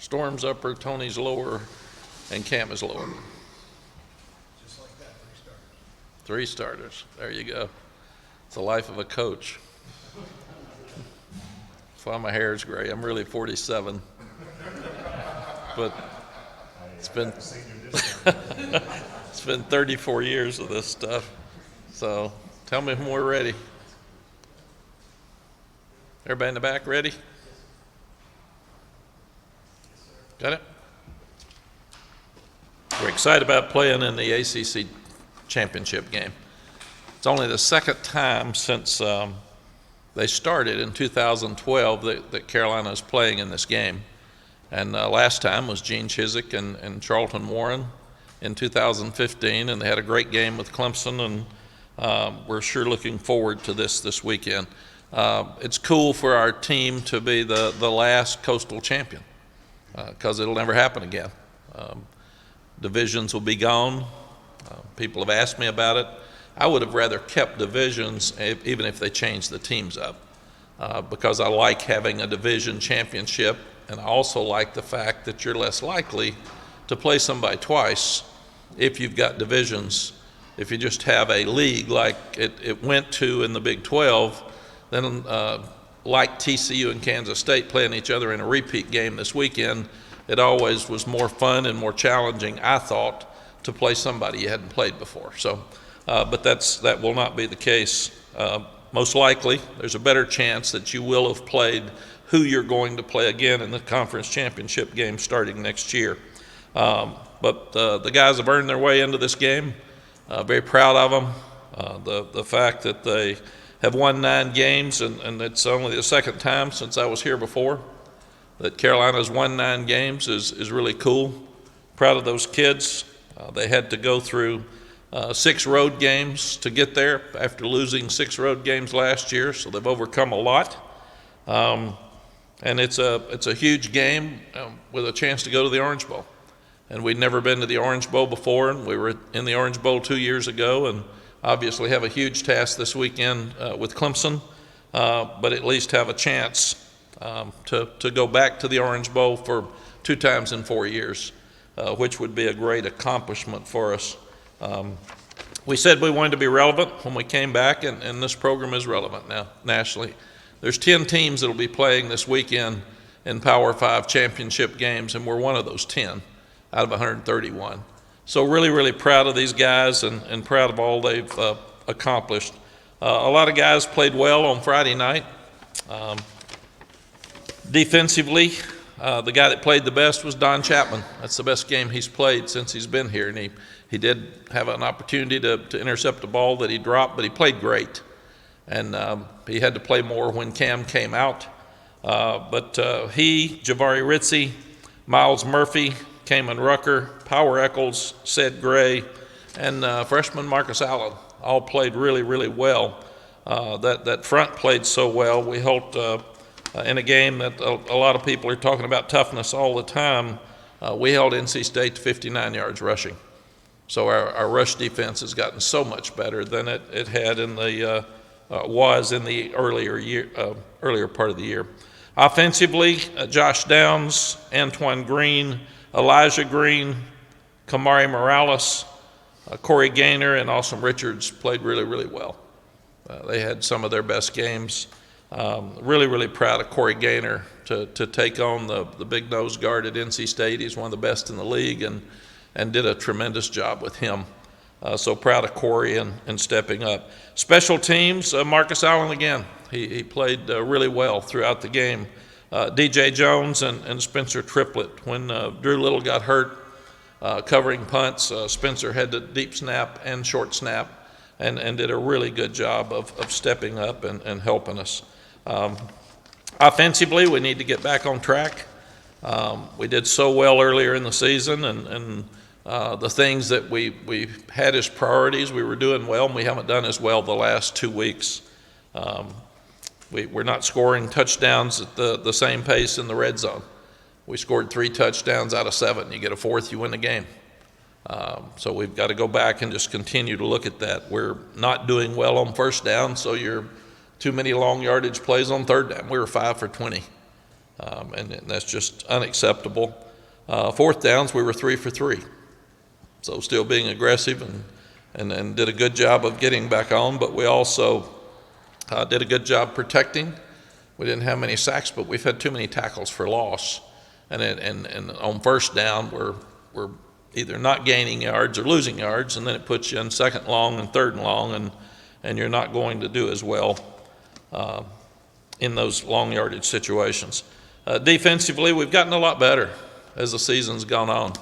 Storm's upper, Tony's lower, and Cam is lower. Just like that, 3 starters. 3 starters. There you go. It's the life of a coach. That's why my hair is gray. I'm really 47. But it's been it's been 34 years of this stuff. So tell me when we're ready. Everybody in the back ready? Got it? We're excited about playing in the ACC championship game. It's only the second time since they started in 2012 that Carolina is playing in this game. And last time was Gene Chizik and Charlton Warren in 2015, and they had a great game with Clemson, and we're sure looking forward to this weekend. It's cool for our team to be the last coastal champion because it'll never happen again. Divisions will be gone. People have asked me about it. I would have rather kept divisions even if they changed the teams up because I like having a division championship, and I also like the fact that you're less likely to play somebody twice if you've got divisions. If you just have a league like it went to in the Big 12, then like TCU and Kansas State playing each other in a repeat game this weekend, it always was more fun and more challenging, I thought, to play somebody you hadn't played before. So, but that will not be the case. Most likely, there's a better chance that you will have played who you're going to play again in the conference championship game starting next year. But the guys have earned their way into this game. Very proud of them. The fact that they have won 9 games, and it's only the second time since I was here before that Carolina's won 9 games is really cool. Proud of those kids. They had to go through 6 road games to get there after losing 6 road games last year, so they've overcome a lot. And it's a huge game with a chance to go to the Orange Bowl. And we'd never been to the Orange Bowl before, and we were in the Orange Bowl 2 years ago, and obviously have a huge task this weekend with Clemson, but at least have a chance to go back to the Orange Bowl for 2 times in 4 years, which would be a great accomplishment for us. We said we wanted to be relevant when we came back, and this program is relevant now nationally. There's 10 teams that will be playing this weekend in Power 5 championship games, and we're one of those 10 out of 131. So really, really proud of these guys and proud of all they've accomplished. A lot of guys played well on Friday night. Defensively, the guy that played the best was Don Chapman. That's the best game he's played since he's been here, and he did have an opportunity to intercept a ball that he dropped, but he played great. And he had to play more when Cam came out. But he, Javari Ritzie, Miles Murphy, Kamen Rucker, Power Eccles, Ced Gray, and freshman Marcus Allen all played really, really well. That front played so well. We held in a game that a lot of people are talking about toughness all the time. We held NC State to 59 yards rushing. So our rush defense has gotten so much better than it had in the was in the earlier part of the year. Offensively, Josh Downs, Antoine Green, Elijah Green, Kamari Morales, Corey Gaynor, and Awesome Richards played really, really well. They had some of their best games. Really, really proud of Corey Gaynor to take on the big nose guard at NC State. He's one of the best in the league and did a tremendous job with him. So proud of Corey and stepping up. Special teams, Marcus Allen again. He played really well throughout the game. DJ Jones and Spencer Triplett. When Drew Little got hurt covering punts, Spencer had the deep snap and short snap and did a really good job of stepping up and helping us. Offensively, we need to get back on track. We did so well earlier in the season, and the things that we had as priorities, we were doing well, and we haven't done as well the last 2 weeks. We're not scoring touchdowns at the same pace in the red zone. We scored 3 touchdowns out of 7. You get a 4th, you win the game. So we've got to go back and just continue to look at that. We're not doing well on first down, so you're too many long yardage plays on third down. We were 5 for 20. and that's just unacceptable. Fourth downs, we were 3 for 3. So still being aggressive and did a good job of getting back on, but we also did a good job protecting. We didn't have many sacks, but we've had too many tackles for loss. And on first down, we're either not gaining yards or losing yards, and then it puts you in second long and third and long, and you're not going to do as well in those long yardage situations. Defensively, we've gotten a lot better as the season's gone on.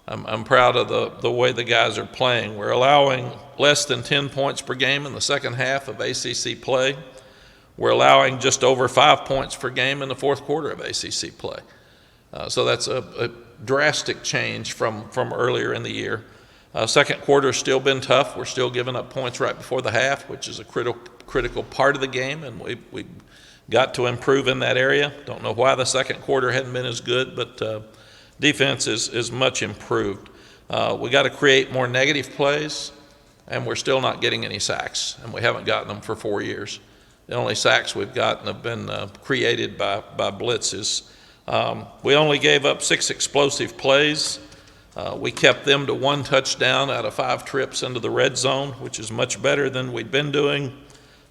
I'm proud of the way the guys are playing. We're allowing less than 10 points per game in the second half of ACC play. We're allowing just over 5 points per game in the fourth quarter of ACC play. So that's a drastic change from earlier in the year. Second quarter's still been tough. We're still giving up points right before the half, which is a critical part of the game, and we got to improve in that area. Don't know why the second quarter hadn't been as good, but defense is much improved. We got to create more negative plays, and we're still not getting any sacks, and we haven't gotten them for 4 years. The only sacks we've gotten have been created by blitzes. We only gave up 6 explosive plays. We kept them to 1 touchdown out of 5 trips into the red zone, which is much better than we'd been doing.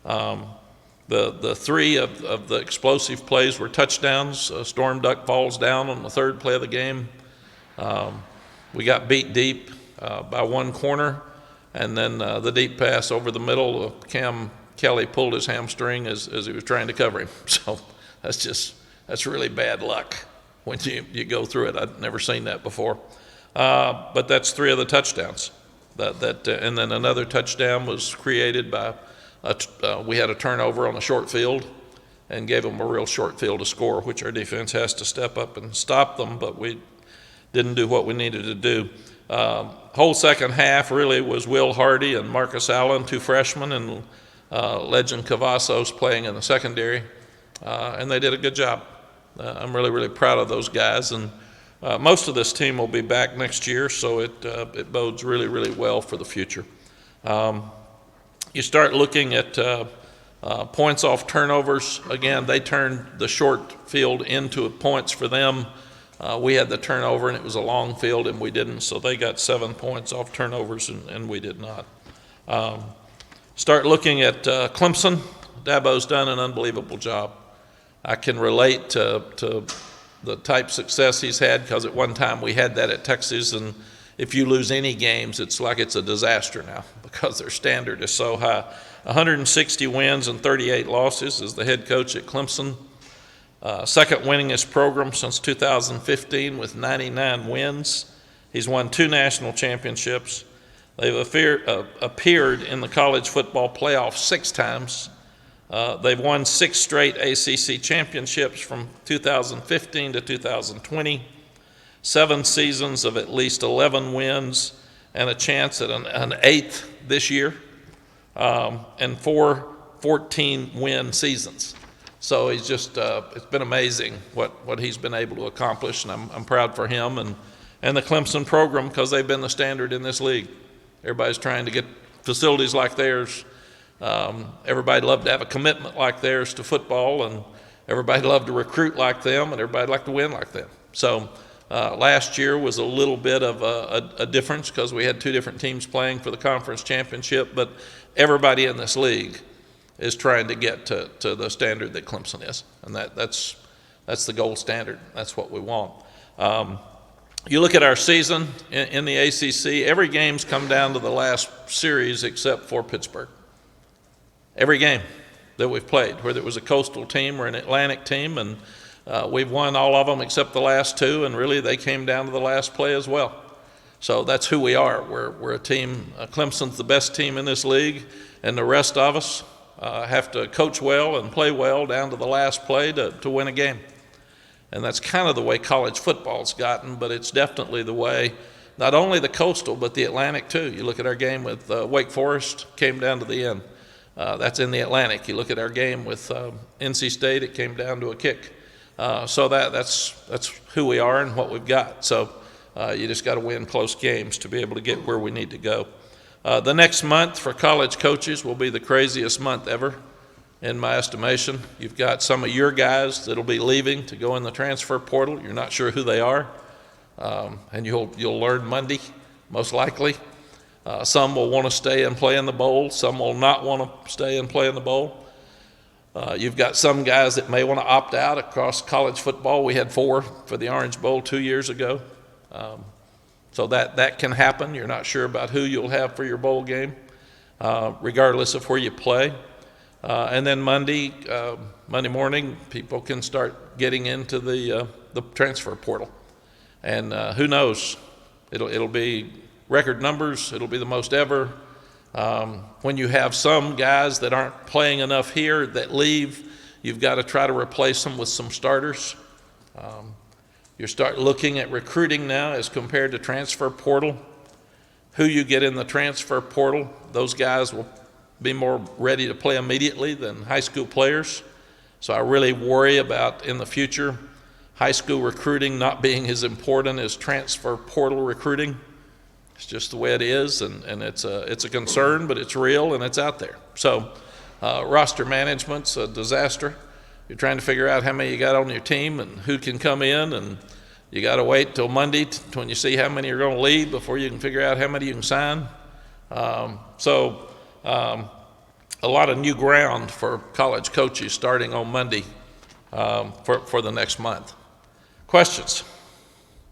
The 3 of the explosive plays were touchdowns. Storm Duck falls down on the 3rd play of the game. We got beat deep by 1 corner, and then the deep pass over the middle. Cam Kelly pulled his hamstring as he was trying to cover him. So that's really bad luck when you go through it. I'd never seen that before. But that's 3 of the touchdowns. And then another touchdown was created by we had a turnover on a short field and gave them a real short field to score, which our defense has to step up and stop them, but we didn't do what we needed to do. Whole second half really was Will Hardy and Marcus Allen, 2 freshmen, and Legend Cavazos playing in the secondary, and they did a good job. I'm really, really proud of those guys, and most of this team will be back next year, so it bodes really, really well for the future. You start looking at points off turnovers. Again, they turned the short field into points for them. We had the turnover, and it was a long field, and we didn't, so they got 7 points off turnovers, and we did not. Start looking at Clemson. Dabo's done an unbelievable job. I can relate to the type success he's had, because at one time we had that at Texas, and if you lose any games, it's like it's a disaster now because their standard is so high. 160 wins and 38 losses as the head coach at Clemson. Second winningest program since 2015 with 99 wins. He's won 2 national championships. They've appeared in the college football playoff 6 times. They've won 6 straight ACC championships from 2015 to 2020. 7 seasons of at least 11 wins and a chance at an 8th this year, and 4 14-win seasons. So he's just, it's been amazing what he's been able to accomplish, and I'm proud for him and the Clemson program, because they've been the standard in this league. Everybody's trying to get facilities like theirs. Everybody'd love to have a commitment like theirs to football, and everybody'd love to recruit like them, and everybody'd like to win like them. So last year was a little bit of a difference because we had 2 different teams playing for the conference championship, but everybody in this league is trying to get to the standard that Clemson is, and that's the gold standard. That's what we want. You look at our season in the ACC, every game's come down to the last series except for Pittsburgh. Every game that we've played, whether it was a coastal team or an Atlantic team, and we've won all of them except the last 2, and really they came down to the last play as well. So that's who we are. We're a team. Clemson's the best team in this league, and the rest of us have to coach well and play well down to the last play to win a game. And that's kind of the way college football's gotten, but it's definitely the way, not only the coastal, but the Atlantic too. You look at our game with Wake Forest, came down to the end. That's in the Atlantic. You look at our game with NC State, it came down to a kick. So that's who we are and what we've got. So you just got to win close games to be able to get where we need to go. The next month for college coaches will be the craziest month ever. in my estimation. You've got some of your guys that'll be leaving to go in the transfer portal. You're not sure who they are, and you'll learn Monday, most likely. Some will want to stay and play in the bowl. Some will not want to stay and play in the bowl. You've got some guys that may want to opt out across college football. We had 4 for the Orange Bowl 2 years ago. So that can happen. You're not sure about who you'll have for your bowl game, regardless of where you play. And then Monday morning, people can start getting into the transfer portal. And who knows? It'll be record numbers. It'll be the most ever. When you have some guys that aren't playing enough here that leave, you've got to try to replace them with some starters. You start looking at recruiting now as compared to transfer portal. Who you get in the transfer portal, those guys will be more ready to play immediately than high school players. So I really worry about in the future high school recruiting not being as important as transfer portal recruiting. It's just the way it is, and it's a concern, but it's real and it's out there. So roster management's a disaster. You're trying to figure out how many you got on your team and who can come in, and you got to wait till Monday when you see how many are going to leave before you can figure out how many you can sign. A lot of new ground for college coaches starting on Monday for the next month. Questions?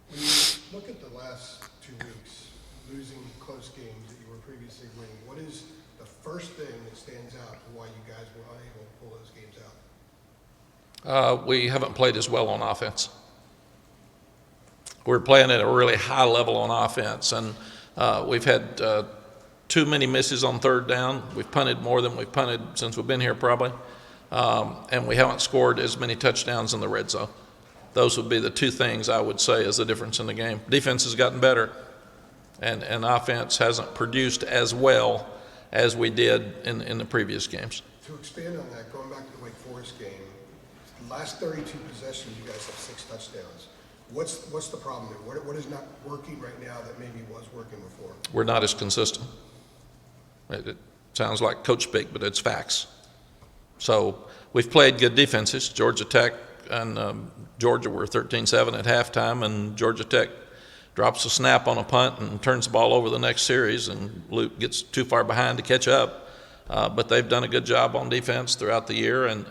When you look at the last 2 weeks, losing close games that you were previously winning, what is the first thing that stands out to why you guys were unable to pull those games out? We haven't played as well on offense. We're playing at a really high level on offense, and we've had too many misses on third down. We've punted more than we've punted since we've been here probably, and we haven't scored as many touchdowns in the red zone. Those would be the 2 things I would say is the difference in the game. Defense has gotten better, and offense hasn't produced as well as we did in the previous games. To expand on that, going back to the Wake Forest game, the last 32 possessions, you guys have 6 touchdowns. What's the problem there? What is not working right now that maybe was working before? We're not as consistent. It sounds like coach speak, but it's facts. So we've played good defenses. Georgia Tech and Georgia were 13-7 at halftime, and Georgia Tech drops a snap on a punt and turns the ball over the next series, and Luke gets too far behind to catch up. But they've done a good job on defense throughout the year, and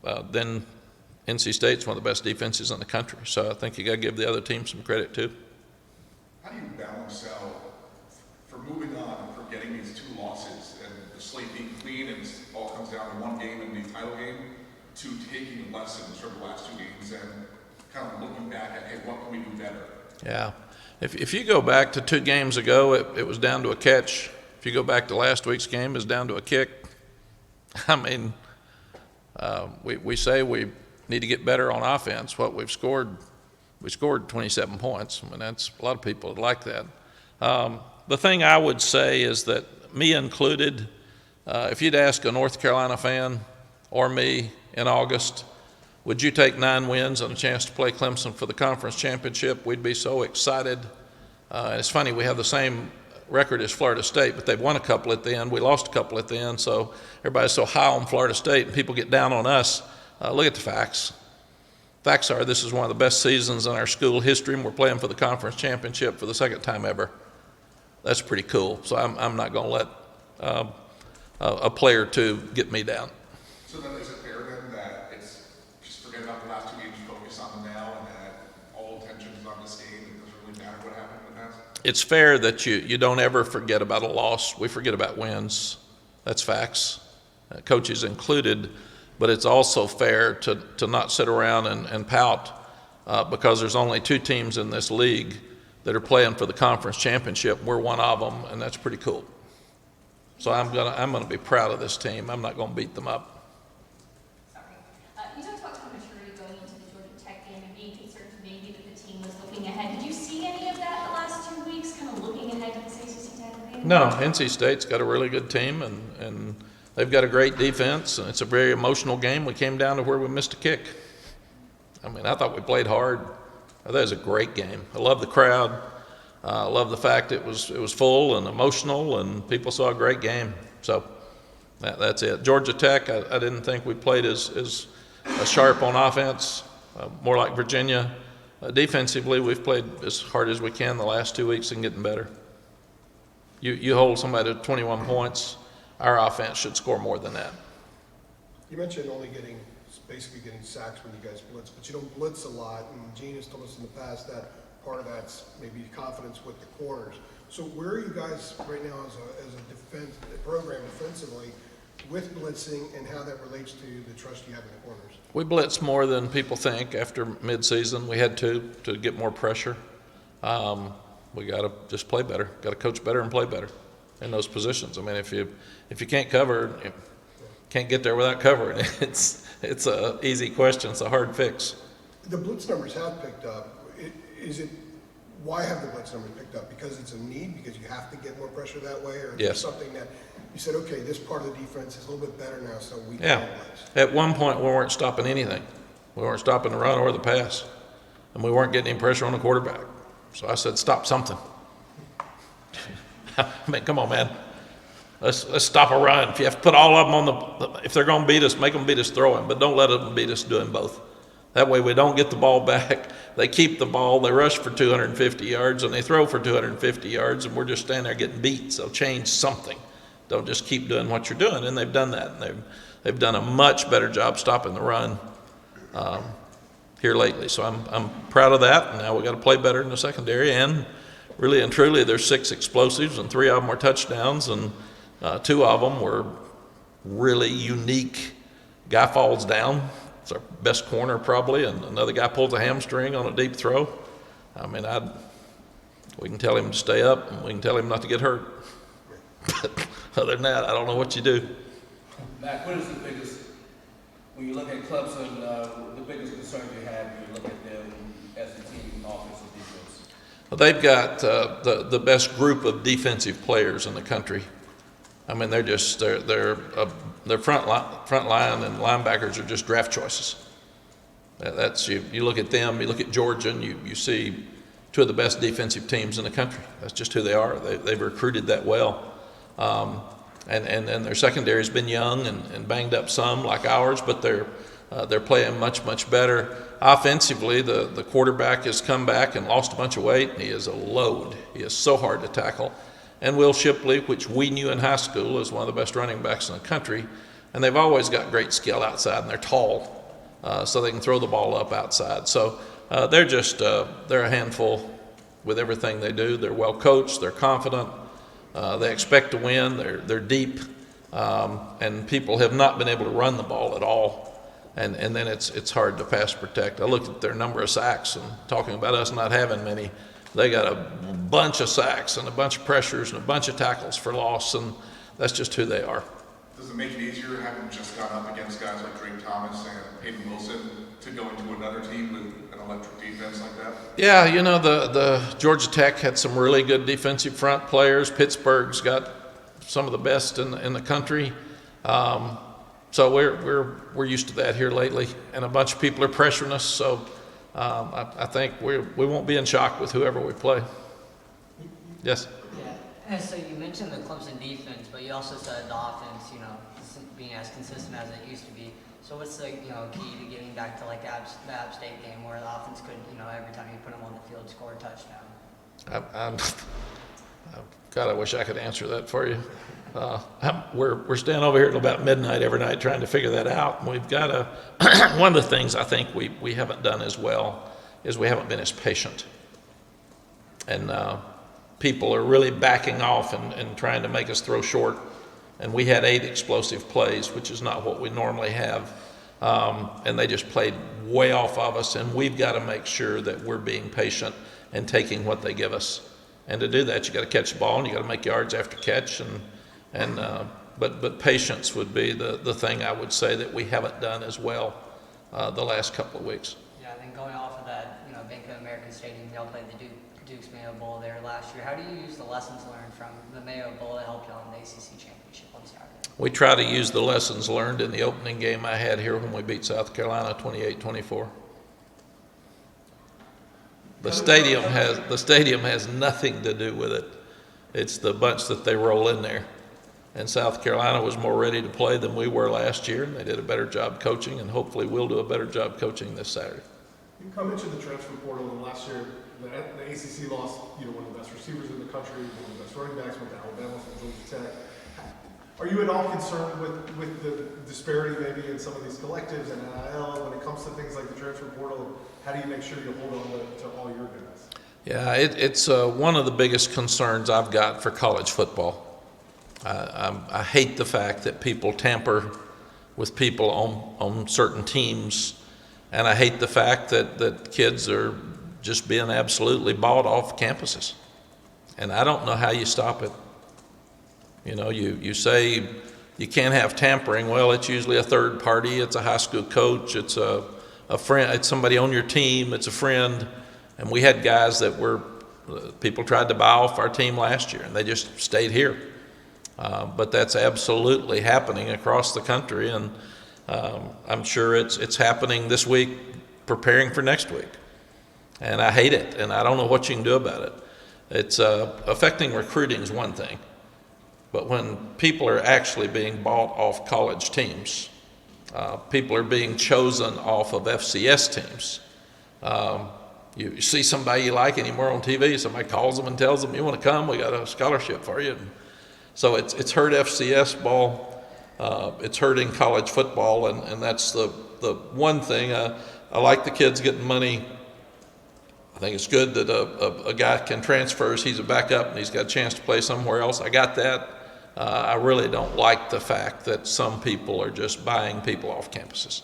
then NC State's one of the best defenses in the country. So I think you got to give the other team some credit too. How do you balance out for moving on, for getting these 2 losses and the slate being clean and it all comes down to one game in the title game, to taking lessons from the last 2 games and kind of looking back at, hey, what can we do better? Yeah. If you go back to 2 games ago, it was down to a catch. If you go back to last week's game, it's down to a kick. I mean, we say we need to get better on offense. What we scored 27 points. I mean, that's a lot of people would like that. The thing I would say is that, me included, if you'd ask a North Carolina fan or me in August, would you take 9 wins and a chance to play Clemson for the conference championship? We'd be so excited. It's funny, we have the same record as Florida State, but they've won a couple at the end. We lost a couple at the end, so everybody's so high on Florida State, and people get down on us. Look at the facts. Facts are this is one of the best seasons in our school history, and we're playing for the conference championship for the 2nd time ever. That's pretty cool. So I'm not going to let a player or 2 get me down. So then is it fair then that it's just forget about the last 2 games, focus on them now, and that all attention is on this game, and it doesn't really matter what happened in the past? It's fair that you don't ever forget about a loss. We forget about wins. That's facts, coaches included. But it's also fair to not sit around and pout because there's only 2 teams in this league that are playing for the conference championship. We're one of them, and that's pretty cool. So I'm gonna be proud of this team. I'm not gonna beat them up. Sorry. You talked about kind of maturity going into the Georgia Tech game and being concerned maybe that the team was looking ahead. Did you see any of that the last 2 weeks, kind of looking ahead to this ACC title game? No, NC State's got a really good team, and they've got a great defense, and it's a very emotional game. We came down to where we missed a kick. I mean, I thought we played hard. I thought it was a great game. I love the crowd. I love the fact it was full and emotional, and people saw a great game. So That's it. Georgia Tech, I didn't think we played as sharp on offense, more like Virginia. Defensively, we've played as hard as we can the last 2 weeks and getting better. You hold somebody to 21 points, our offense should score more than that. You mentioned only basically getting sacks when you guys blitz, but you don't blitz a lot, and Gene has told us in the past that part of that's maybe confidence with the corners. So where are you guys right now as a defense program defensively with blitzing and how that relates to the trust you have in the corners? We blitz more than people think after midseason. We had to get more pressure. We got to just play better, got to coach better and play better in those positions. I mean, if you can't cover, you can't get there without covering. It's a easy question. It's a hard fix. The blitz numbers have picked up. Why have the blitz numbers picked up? Because it's a need, because you have to get more pressure that way, or is there Yes. something that you said, okay, this part of the defense is a little bit better now, so we Yeah. can blitz? At one point, we weren't stopping anything. We weren't stopping the run or the pass, and we weren't getting any pressure on the quarterback. So I said, stop something. I mean, come on, man. Let's stop a run. If you have to put all of them on if they're going to beat us, make them beat us throwing, but don't let them beat us doing both. That way we don't get the ball back. They keep the ball, they rush for 250 yards, and they throw for 250 yards, and we're just standing there getting beat. So change something. Don't just keep doing what you're doing, and they've done that. And they've done a much better job stopping the run here lately. So I'm proud of that, and now we got to play better in the secondary. And really and truly, there's 6 explosives, and 3 of them were touchdowns, and 2 of them were really unique. Guy falls down. It's our best corner probably, and another guy pulls a hamstring on a deep throw. I mean, we can tell him to stay up, and we can tell him not to get hurt. But other than that, I don't know what you do. Mack, what is the biggest, when you look at Clemson, the biggest concern you have when you look at them as a team, offense and defense? Well, they've got the best group of defensive players in the country. I mean, they're front line and linebackers are just draft choices. That's you look at them, you look at Georgia, and you see 2 of the best defensive teams in the country. That's just who they are. They've recruited that well. And their secondary has been young and banged up some like ours, but they're playing much better. Offensively, the quarterback has come back and lost a bunch of weight, and he is a load. He is so hard to tackle. And Will Shipley, which we knew in high school, is one of the best running backs in the country, and they've always got great skill outside, and they're tall, so they can throw the ball up outside. So they're a handful with everything they do. They're well coached, they're confident, they expect to win, they're deep, and people have not been able to run the ball at all, and then it's hard to pass protect. I looked at their number of sacks, and talking about us not having many, they got a bunch of sacks and a bunch of pressures and a bunch of tackles for loss, and that's just who they are. Does it make it easier having just gone up against guys like Drake Thomas and Hayden Wilson to go into another team with an electric defense like that? Yeah, you know, the Georgia Tech had some really good defensive front players. Pittsburgh's got some of the best in the country. So we're used to that here lately, and a bunch of people are pressuring us. So I think we won't be in shock with whoever we play. Yes. Yeah, and so you mentioned the Clemson defense, but you also said the offense, isn't being as consistent as it used to be. So what's the key to getting back to like the App State game where the offense could, every time you put them on the field, score a touchdown? God, I wish I could answer that for you. We're staying over here till about midnight every night trying to figure that out. And we've got one of the things I think we haven't done as well is we haven't been as patient. And people are really backing off and trying to make us throw short. And we had 8 explosive plays, which is not what we normally have. And they just played way off of us. And we've got to make sure that we're being patient and taking what they give us. And to do that, you got to catch the ball and you got to make yards after catch. But patience would be the thing I would say that we haven't done as well the last couple of weeks. Yeah, and then going off of that, Bank of America Stadium, y'all played the Duke's Mayo Bowl there last year. How do you use the lessons learned from the Mayo Bowl to help y'all in the ACC championship on Saturday? We try to use the lessons learned in the opening game I had here when we beat South Carolina 28-24. The stadium has nothing to do with it. It's the bunch that they roll in there. and South Carolina was more ready to play than we were last year, and they did a better job coaching, and hopefully we'll do a better job coaching this Saturday. You mentioned the transfer portal, and last year the ACC lost, one of the best receivers in the country, one of the best running backs, went to Alabama from Georgia Tech. Are you at all concerned with the disparity maybe in some of these collectives and NIL when it comes to things like the transfer portal? How do you make sure you hold on to all your guys? Yeah, it's one of the biggest concerns I've got for college football. I hate the fact that people tamper with people on certain teams, and I hate the fact that kids are just being absolutely bought off campuses. And I don't know how you stop it. You say you can't have tampering. Well, it's usually a third party. It's a high school coach. It's a friend. It's somebody on your team. It's a friend. And we had guys that people tried to buy off our team last year, and they just stayed here. But that's absolutely happening across the country, and I'm sure it's happening this week, preparing for next week. And I hate it, and I don't know what you can do about it. It's affecting recruiting is one thing, but when people are actually being bought off college teams, people are being chosen off of FCS teams. You see somebody you like anymore on TV, somebody calls them and tells them, you want to come, we got a scholarship for you. So it's hurt FCS ball, it's hurting college football, and that's the one thing. I like the kids getting money. I think it's good that a guy can transfer as he's a backup and he's got a chance to play somewhere else. I got that. I really don't like the fact that some people are just buying people off campuses.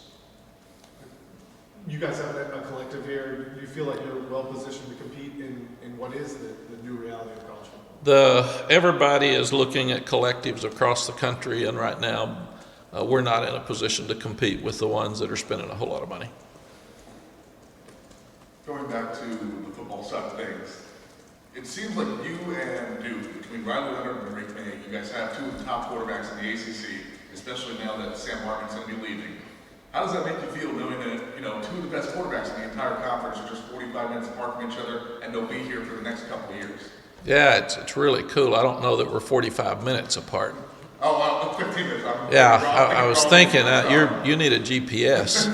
You guys have a collective here. Do you feel like you're well positioned to compete in what is the new reality of college football? Everybody is looking at collectives across the country, and right now we're not in a position to compete with the ones that are spending a whole lot of money. Going back to the football side of things, it seems like you and Duke, between Riley Leonard and Rick May, you guys have two of the top quarterbacks in the ACC, especially now that Sam Hartman's going to be leaving. How does that make you feel knowing that, two of the best quarterbacks in the entire conference are just 45 minutes apart from each other and they'll be here for the next couple of years? Yeah, it's really cool. I don't know that we're 45 minutes apart. Oh, 15 minutes. I was thinking you need a GPS.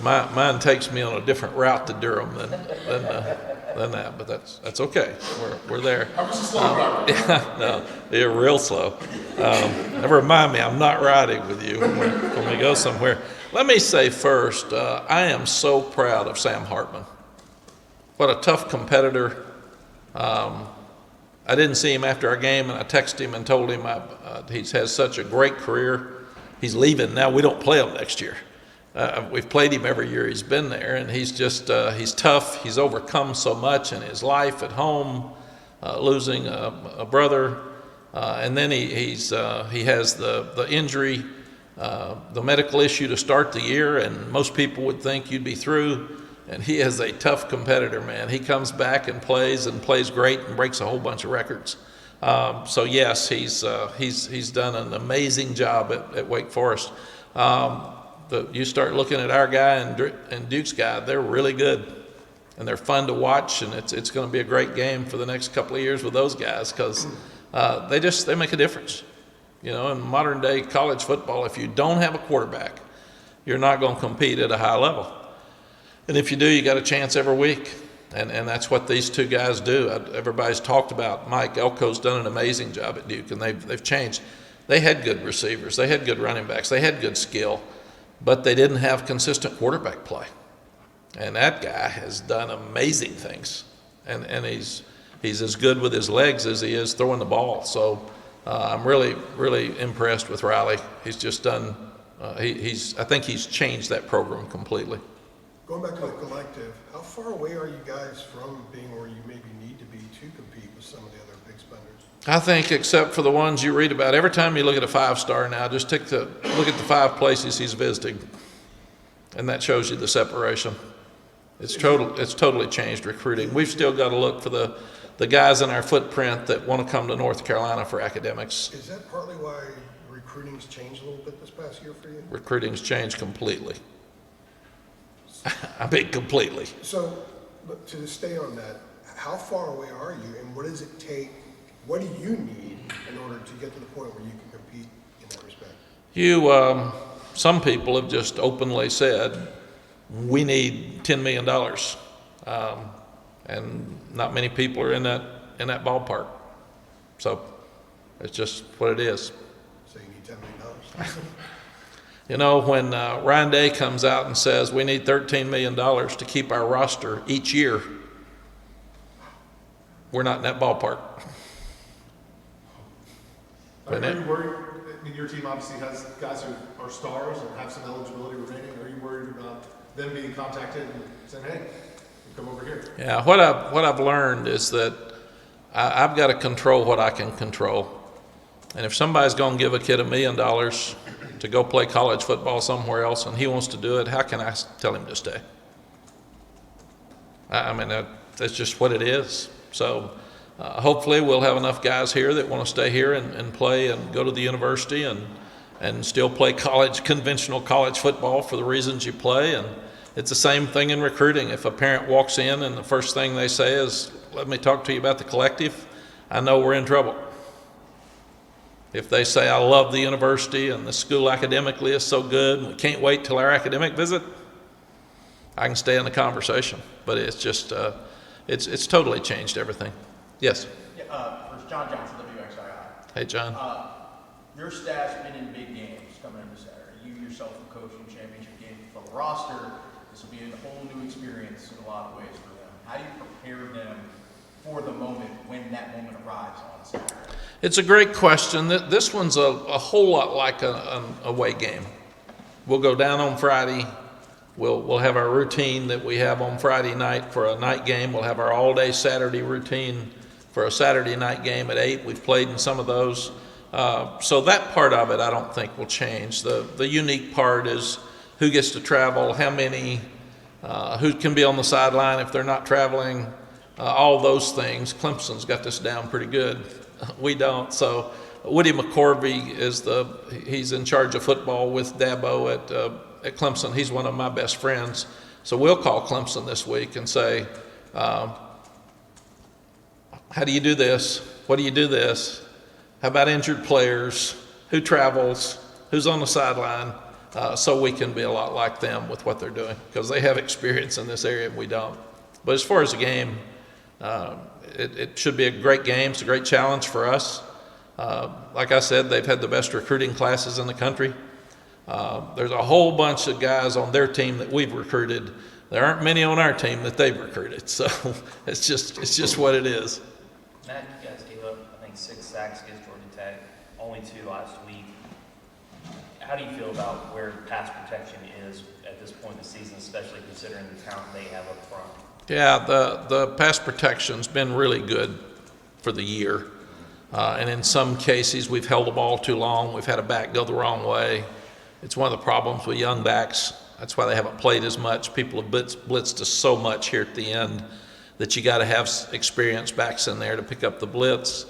Mine takes me on a different route to Durham than that, but that's okay. We're there. I'm just a slow driver. Yeah, no, you're real slow. Never remind me, I'm not riding with you when we go somewhere. Let me say first, I am so proud of Sam Hartman. What a tough competitor. I didn't see him after our game, and I texted him and told him he has such a great career. He's leaving now. We don't play him next year. We've played him every year he's been there, and he's just he's tough. He's overcome so much in his life at home, losing a brother, and then he has the injury, the medical issue to start the year, and most people would think you'd be through. And he is a tough competitor, man. He comes back and plays great and breaks a whole bunch of records. So yes, he's done an amazing job at Wake Forest. But you start looking at our guy and Duke's guy, they're really good, and they're fun to watch, and it's going to be a great game for the next couple of years with those guys because they make a difference. In modern day college football, if you don't have a quarterback, you're not going to compete at a high level. And if you do, you got a chance every week, and that's what these two guys do. Everybody's talked about Mike Elko's done an amazing job at Duke, and they've changed. They had good receivers, they had good running backs, they had good skill, but they didn't have consistent quarterback play. And that guy has done amazing things, and he's as good with his legs as he is throwing the ball. So I'm really, really impressed with Riley. He's just done. I think he's changed that program completely. Going back to the collective, how far away are you guys from being where you maybe need to be to compete with some of the other big spenders? I think except for the ones you read about, every time you look at a 5-star now, just look at the 5 places he's visiting, and that shows you the separation. It's totally changed recruiting. We've still got to look for the guys in our footprint that want to come to North Carolina for academics. Is that partly why recruiting's changed a little bit this past year for you? Recruiting's changed completely. I mean, completely. So, but to stay on that, how far away are you, and what does it take? What do you need in order to get to the point where you can compete? compete in that respect? Some people have just openly said, we need $10 million. And not many people are in that ballpark. So it's just what it is. So you need $10 million? You know, when Ryan Day comes out and says we need $13 million to keep our roster each year, we're not in that ballpark. Are you worried? I mean, your team obviously has guys who are stars and have some eligibility remaining. Are you worried about them being contacted and saying, "Hey, come over here"? Yeah, what I've learned is that I've got to control what I can control. And if somebody's going to give a kid $1 million to go play college football somewhere else and he wants to do it, how can I tell him to stay? I mean, that's just what it is. So hopefully we'll have enough guys here that want to stay here and play and go to the university and still play conventional college football for the reasons you play. And it's the same thing in recruiting. If a parent walks in and the first thing they say is, "Let me talk to you about the collective," I know we're in trouble. If they say, "I love the university and the school academically is so good and we can't wait till our academic visit," I can stay in the conversation. But it's just, it's totally changed everything. Yes. Yeah, for John Johnson, WXII. Hey, John. Your staff's been in big games coming into Saturday. You yourself have coached in championship games. For the roster, this will be a whole new experience in a lot of ways for them. How do you prepare them for the moment when that moment arrives on Saturday? It's a great question. This one's a whole lot like an away game. We'll go down on Friday. We'll have our routine that we have on Friday night for a night game. We'll have our all-day Saturday routine for a Saturday night game at 8. We've played in some of those. So that part of it I don't think will change. The unique part is who gets to travel, how many, who can be on the sideline if they're not traveling, all those things. Clemson's got this down pretty good. We don't. So Woody McCorvey he's in charge of football with Dabo at Clemson. He's one of my best friends. So we'll call Clemson this week and say, how do you do this? What do you do this? How about injured players? Who travels? Who's on the sideline? So we can be a lot like them with what they're doing because they have experience in this area and we don't. But as far as the game, it should be a great game. It's a great challenge for us. Like I said, they've had the best recruiting classes in the country. There's a whole bunch of guys on their team that we've recruited. There aren't many on our team that they've recruited. So it's just what it is. Matt, you guys gave up, I think, 6 sacks against Georgia Tech, only 2 last week. How do you feel about where pass protection is at this point in the season, especially considering the talent they have up front? Yeah, the pass protection's been really good for the year. And in some cases, we've held the ball too long. We've had a back go the wrong way. It's one of the problems with young backs. That's why they haven't played as much. People have blitzed us so much here at the end that you got to have experienced backs in there to pick up the blitz.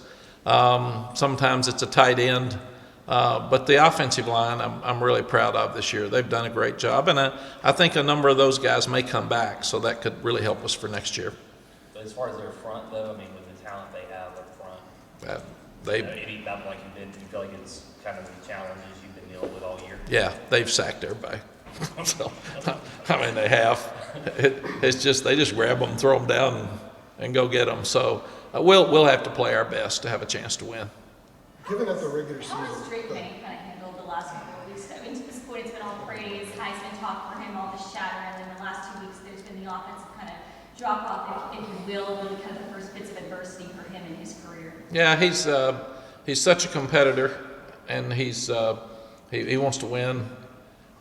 Sometimes it's a tight end. But the offensive line, I'm really proud of this year. They've done a great job. And I think a number of those guys may come back, so that could really help us for next year. But as far as their front, though, I mean, with the talent they have up front, any battle like you did, do you feel like it's kind of the challenges you've been dealing with all year? Yeah, they've sacked everybody. So, I mean, they have. It's just they just grab them, throw them down, and go get them. So we'll have to play our best to have a chance to win. Given that the regular How has season, Drake May kind of handled the last couple of weeks? I mean, to this point, it's been all praise, Heisman talk for him, all this chatter, and then the last 2 weeks, there's been the offensive kind of drop off, if you will, really kind of the first bits of adversity for him in his career. Yeah, he's such a competitor, and he wants to win.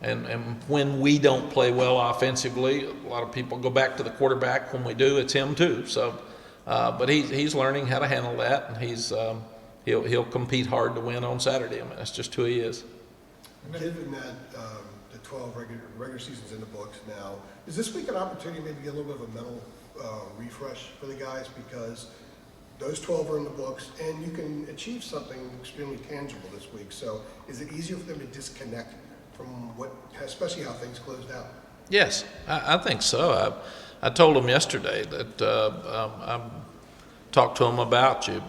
And when we don't play well offensively, a lot of people go back to the quarterback. When we do, it's him too. So, but he's learning how to handle that, and he'll compete hard to win on Saturday. I mean, that's just who he is. given that the 12 regular seasons in the books now, is this week an opportunity maybe to get a little bit of a mental refresh for the guys, because those 12 are in the books and you can achieve something extremely tangible this week? So is it easier for them to disconnect from what, especially how things closed out? Yes, I think so. I told them yesterday that I talked to them about you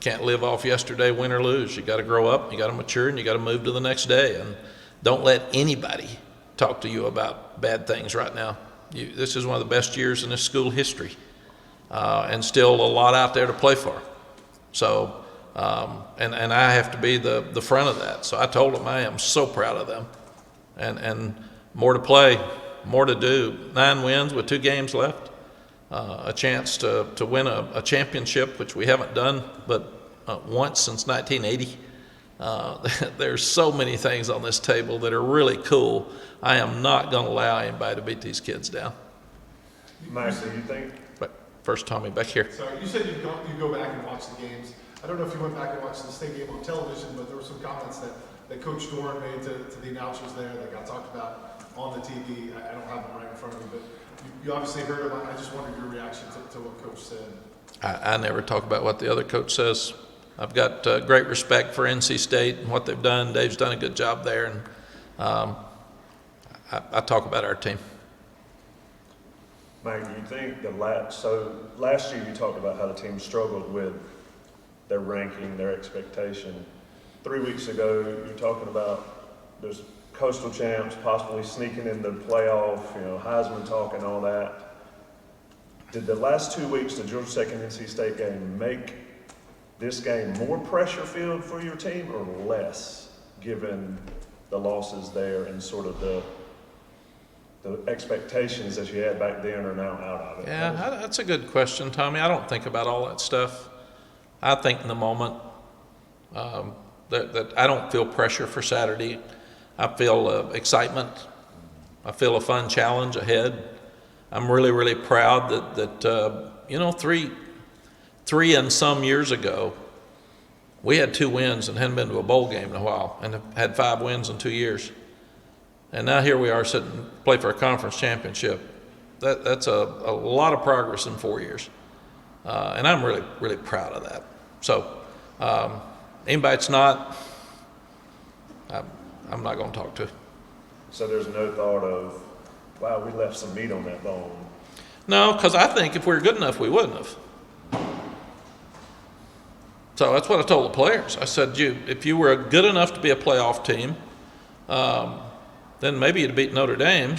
can't live off yesterday, win or lose. You got to grow up, you got to mature, and you got to move to the next day. And don't let anybody talk to you about bad things right now. This is one of the best years in this school history, and still a lot out there to play for. So, and I have to be the front of that. So I told them I am so proud of them, and more to play, more to do. 9 wins with 2 games left. A chance to win a championship, which we haven't done but once since 1980. There's so many things on this table that are really cool. I am not going to allow anybody to beat these kids down. Mack, do you think? But first, Tommy, back here. Sorry, you said you go back and watch the games. I don't know if you went back and watched the state game on television, but there were some comments that Coach Doran made to the announcers there that got talked about on the TV. I don't have them right in front of me, but you obviously heard them. I just wondered your reaction to what Coach said. I never talk about what the other coach says. I've got great respect for NC State and what they've done. Dave's done a good job there, and I talk about our team. Mack, do you think last year you talked about how the team struggled with their ranking, their expectation. 3 weeks ago, you're talking about there's coastal champs possibly sneaking in the playoff, Heisman talk and all that. Did the last 2 weeks, the Georgia Tech and NC State game, make this game more pressure filled for your team or less, given the losses there and sort of the expectations that you had back then are now out of it? Yeah, that's a good question, Tommy. I don't think about all that stuff. I think in the moment that I don't feel pressure for Saturday. I feel excitement. I feel a fun challenge ahead. I'm really, really proud that 3 and some years ago, we had 2 wins and hadn't been to a bowl game in a while, and have had 5 wins in 2 years. And now here we are sitting to play for a conference championship. That's a lot of progress in 4 years. And I'm really, really proud of that. So anybody that's not, I'm not going to talk to. So there's no thought of, wow, we left some meat on that bone. No, because I think if we were good enough, we wouldn't have. So that's what I told the players. I said, if you were good enough to be a playoff team, then maybe you'd beat Notre Dame,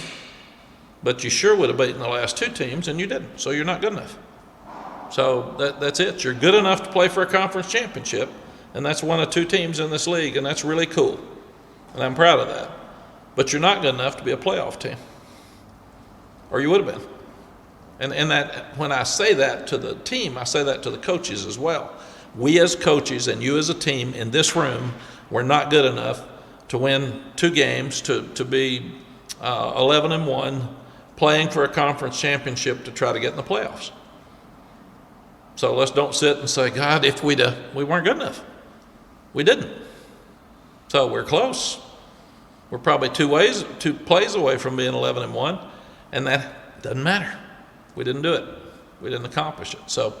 but you sure would have beaten the last 2 teams, and you didn't. So you're not good enough. So that's it. You're good enough to play for a conference championship, and that's one of 2 teams in this league, and that's really cool. And I'm proud of that. But you're not good enough to be a playoff team, or you would have been. And that when I say that to the team, I say that to the coaches as well. We as coaches and you as a team in this room were not good enough to win 2 games, to be 11-1, playing for a conference championship to try to get in the playoffs. So let's don't sit and say, God, if we weren't good enough. We didn't. So we're close. We're probably 2 plays away from being 11-1, and that doesn't matter. We didn't do it. We didn't accomplish it. So,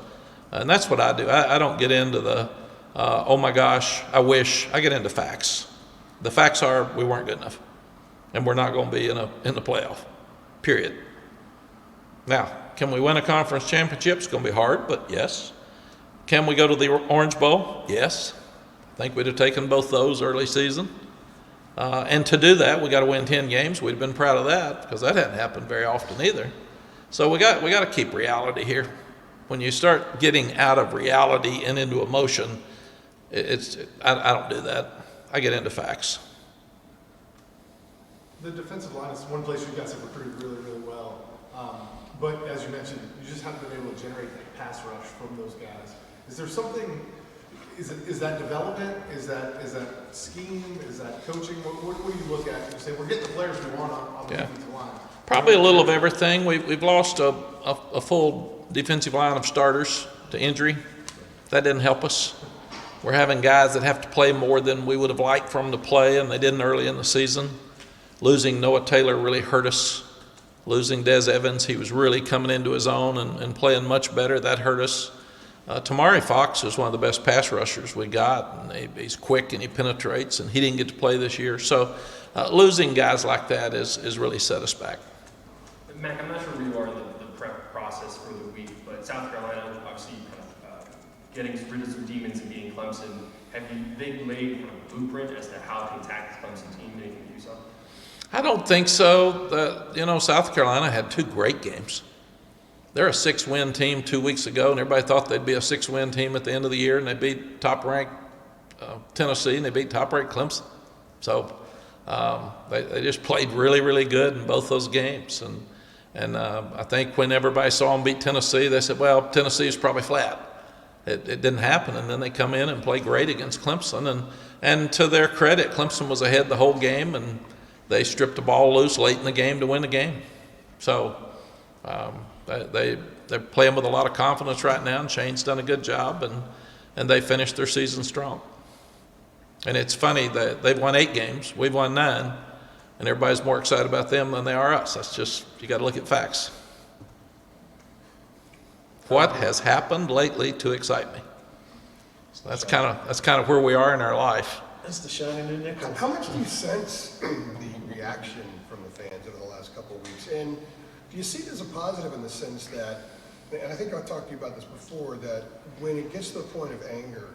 and that's what I do. I don't get into the, oh my gosh, I wish. I get into facts. The facts are we weren't good enough, and we're not going to be in the playoff, period. Now, can we win a conference championship? It's going to be hard, but yes. Can we go to the Orange Bowl? Yes. I think we'd have taken both those early season. And to do that, we got to win 10 games. We'd have been proud of that because that hadn't happened very often either. So we got to keep reality here. When you start getting out of reality and into emotion, I don't do that. I get into facts. The defensive line is one place you guys have recruited really, really well. But as you mentioned, you just haven't been able to generate that pass rush from those guys. Is there something? Is that development? Is that scheme? Is that coaching? What do you look at? You say we're getting the players we want on the defensive line. Probably a little of everything. We've lost a full defensive line of starters to injury. That didn't help us. We're having guys that have to play more than we would have liked for them to play, and they didn't early in the season. Losing Noah Taylor really hurt us. Losing Des Evans, he was really coming into his own and playing much better. That hurt us. Tamari Fox is one of the best pass rushers we got, and he's quick and he penetrates, and he didn't get to play this year. So losing guys like that is really set us back. Mack, I'm not sure where you are in the prep process for the week, but South Carolina, obviously, you kind of getting rid of some demons and beating Clemson. Have they laid a blueprint as to how to attack the Clemson team and they can do so? I don't think so. South Carolina had 2 great games. They're a 6-win team 2 weeks ago, and everybody thought they'd be a 6-win team at the end of the year, and they beat top-ranked Tennessee, and they beat top-ranked Clemson. So they just played really, really good in both those games. And I think when everybody saw them beat Tennessee, they said, well, Tennessee is probably flat. It didn't happen, and then they come in and play great against Clemson. And to their credit, Clemson was ahead the whole game, and they stripped the ball loose late in the game to win the game. So they're playing with a lot of confidence right now, and Shane's done a good job, and they finished their season strong. And it's funny that they've won 8 games, we've won 9, and everybody's more excited about them than they are us. That's just, you got to look at facts. What has happened lately to excite me? So that's kind of where we are in our life. That's the shiny new nickel. How much do you sense the reaction from the fans over the last couple of weeks? And do you see it as a positive in the sense that, and I think I've talked to you about this before, that when it gets to the point of anger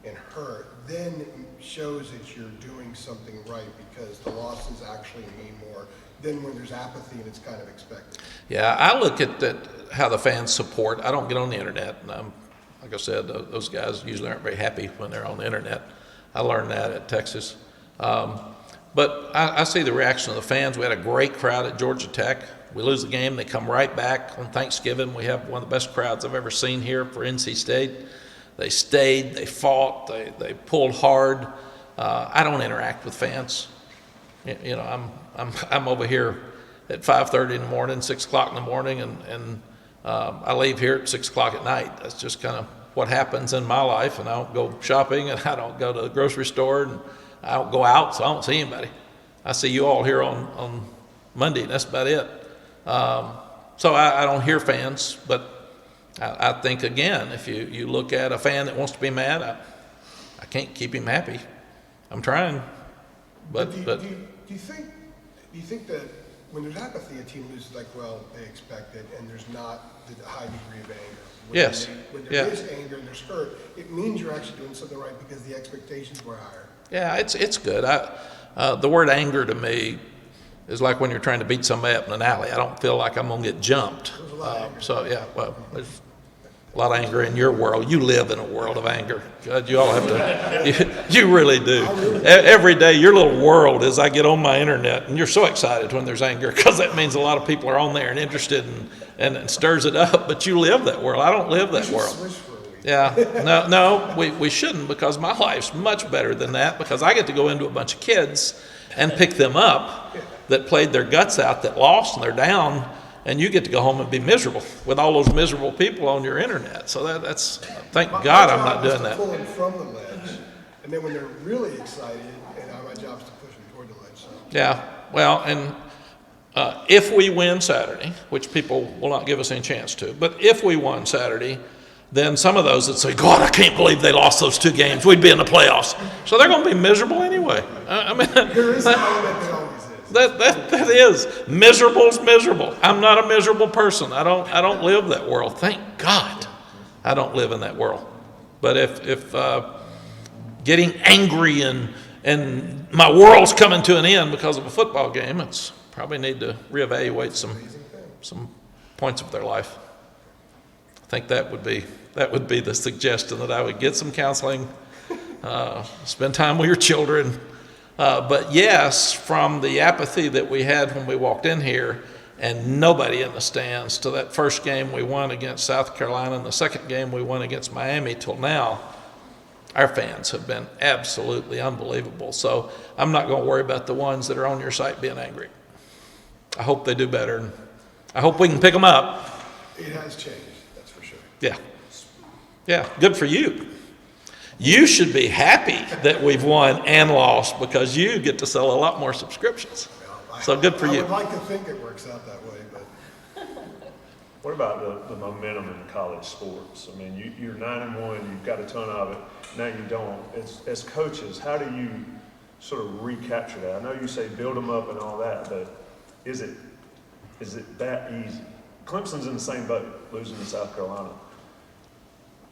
and hurt, then it shows that you're doing something right because the losses actually mean more than when there's apathy and it's kind of expected? Yeah, I look at how the fans support. I don't get on the internet. And like I said, those guys usually aren't very happy when they're on the internet. I learned that at Texas. But I see the reaction of the fans. We had a great crowd at Georgia Tech. We lose the game, they come right back on Thanksgiving. We have one of the best crowds I've ever seen here for NC State. They stayed, they fought, they pulled hard. I don't interact with fans. You know, I'm over here at 5:30 in the morning, 6 o'clock in the morning, and I leave here at 6 o'clock at night. That's just kind of what happens in my life, and I don't go shopping, and I don't go to the grocery store, and I don't go out, so I don't see anybody. I see you all here on Monday, and that's about it. So I don't hear fans, but I think, again, if you look at a fan that wants to be mad, I can't keep him happy. I'm trying, but do you think that when there's apathy, a team loses like, well, they expect it, and there's not the high degree of anger? Yes. When there is anger and there's hurt, it means you're actually doing something right because the expectations were higher. Yeah, it's good. The word anger to me is like when you're trying to beat somebody up in an alley. I don't feel like I'm going to get jumped. There's a lot of anger. So, yeah, well, there's a lot of anger in your world. You live in a world of anger. God, you all have to, you really do. Every day, your little world is I get on my internet, and you're so excited when there's anger because that means a lot of people are on there and interested and it stirs it up, but you live that world. I don't live that world. Switch for a week. Yeah, no, we shouldn't, because my life's much better than that, because I get to go into a bunch of kids and pick them up that played their guts out, that lost, and they're down, and you get to go home and be miserable with all those miserable people on your internet. So that's thank God I'm not doing that. My job is to pull them from the ledge, and then when they're really excited, my job is to push them toward the ledge. So. Yeah, well, and if we win Saturday, which people will not give us any chance to, but if we won Saturday, then some of those that say, God, I can't believe they lost those 2 games, we'd be in the playoffs. So they're going to be miserable anyway. I mean, There is an element that always is. that is miserable. I'm not a miserable person. I don't live that world. Thank God I don't live in that world. But if getting angry and my world's coming to an end because of a football game, it's probably need to reevaluate some points of their life. I think that would be the suggestion, that I would get some counseling, spend time with your children. But yes, from the apathy that we had when we walked in here and nobody in the stands, to that first game we won against South Carolina and the second game we won against Miami till now, our fans have been absolutely unbelievable. So I'm not going to worry about the ones that are on your site being angry. I hope they do better. I hope we can pick them up. It has changed, that's for sure. Yeah, good for you. You should be happy that we've won and lost, because you get to sell a lot more subscriptions. So good for you. I would like to think it works out that way, but. What about the momentum in college sports? I mean, you're 9-1, you've got a ton of it. Now you don't. As coaches, how do you sort of recapture that? I know you say build them up and all that, but is it that easy? Clemson's in the same boat, losing to South Carolina.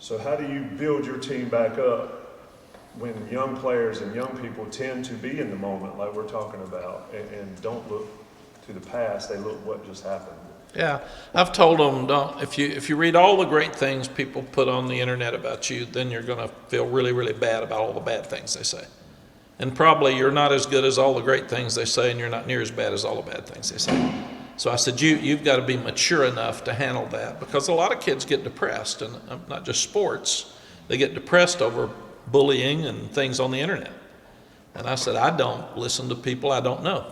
So how do you build your team back up when young players and young people tend to be in the moment like we're talking about and don't look to the past, they look what just happened? Yeah, I've told them, don't, if you read all the great things people put on the internet about you, then you're going to feel really, really bad about all the bad things they say. And probably you're not as good as all the great things they say, and you're not near as bad as all the bad things they say. So I said, you've got to be mature enough to handle that, because a lot of kids get depressed, and not just sports, they get depressed over bullying and things on the internet. And I said, I don't listen to people I don't know.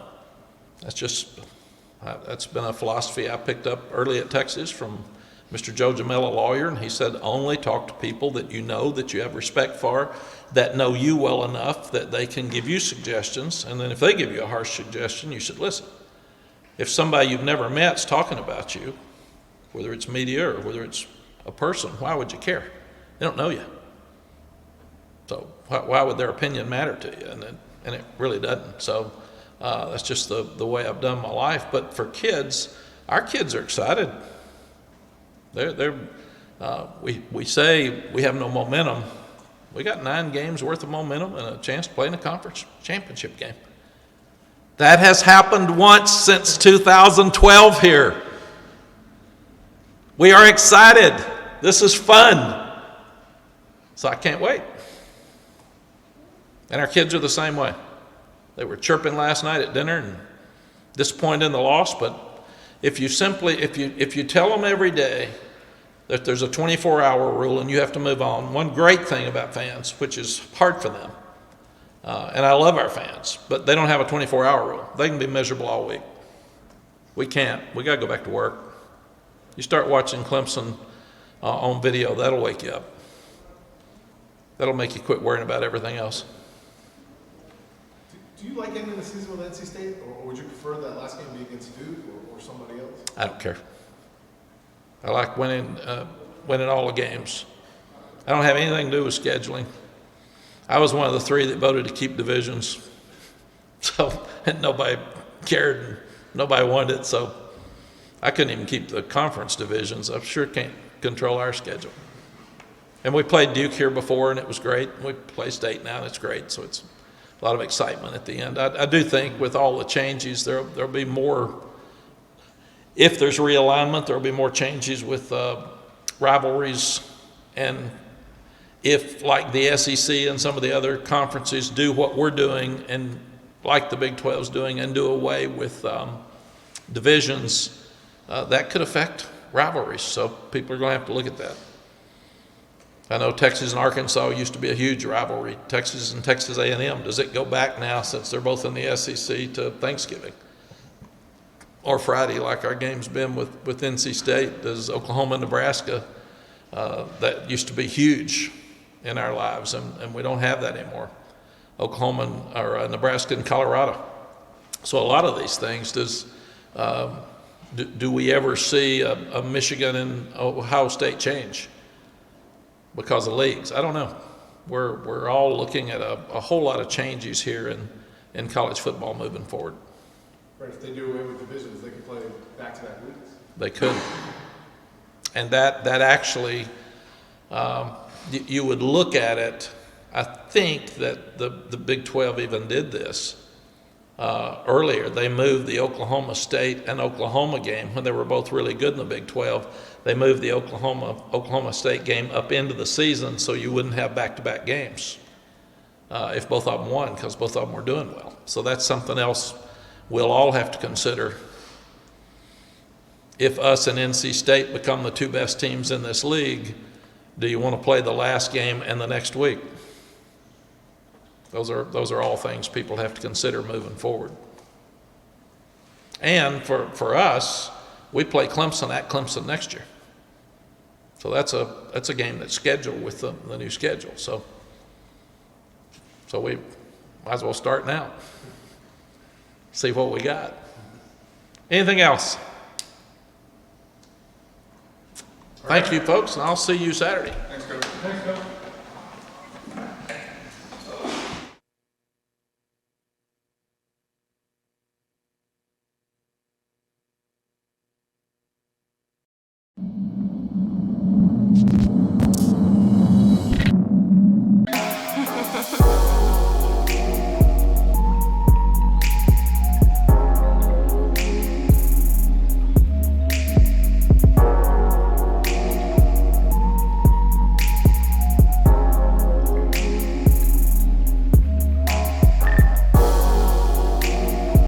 That's been a philosophy I picked up early at Texas from Mr. Joe Jamel, a lawyer, and he said, only talk to people that you know, that you have respect for, that know you well enough that they can give you suggestions, and then if they give you a harsh suggestion, you should listen. If somebody you've never met's talking about you, whether it's media or whether it's a person, why would you care? They don't know you. So why would their opinion matter to you? And it really doesn't. So that's just the way I've done my life. But for kids, our kids are excited. We say we have no momentum. We got 9 games worth of momentum and a chance to play in a conference championship game. That has happened once since 2012 here. We are excited. This is fun. So I can't wait. And our kids are the same way. They were chirping last night at dinner and disappointed in the loss, but if you tell them every day that there's a 24-hour rule and you have to move on, one great thing about fans, which is hard for them, and I love our fans, but they don't have a 24-hour rule. They can be miserable all week. We can't. We got to go back to work. You start watching Clemson on video, that'll wake you up. That'll make you quit worrying about everything else. Do you like ending the season with NC State, or would you prefer that last game be against Duke or somebody else? I don't care. I like winning all the games. I don't have anything to do with scheduling. I was one of the 3 that voted to keep divisions. So, and nobody cared, and nobody wanted it, so I couldn't even keep the conference divisions. I sure can't control our schedule. And we played Duke here before, and it was great. We play State now, and it's great, so it's a lot of excitement at the end. I do think with all the changes, there'll be more. If there's realignment, there'll be more changes with rivalries, and if, like the SEC and some of the other conferences do what we're doing, and like the Big 12's doing, and do away with divisions, that could affect rivalries. So people are going to have to look at that. I know Texas and Arkansas used to be a huge rivalry. Texas and Texas A&M, does it go back now, since they're both in the SEC, to Thanksgiving? Or Friday, like our game's been with NC State? Does Oklahoma and Nebraska, that used to be huge in our lives, and we don't have that anymore. Oklahoma or Nebraska and Colorado. So a lot of these things, do we ever see a Michigan and Ohio State change because of leagues? I don't know. We're all looking at a whole lot of changes here in college football moving forward. Right, if they do away with divisions, they can play back-to-back weeks. They could. And that actually, you would look at it, I think that the Big 12 even did this earlier. They moved the Oklahoma State and Oklahoma game when they were both really good in the Big 12. They moved the Oklahoma State game up into the season so you wouldn't have back-to-back games if both of them won, because both of them were doing well. So that's something else we'll all have to consider. If us and NC State become the 2 best teams in this league, do you want to play the last game and the next week? Those are all things people have to consider moving forward. And for us, we play Clemson at Clemson next year. So that's a game that's scheduled with the new schedule. So we might as well start now. See what we got. Anything else? Thank you, folks, and I'll see you Saturday. Thanks, Coach.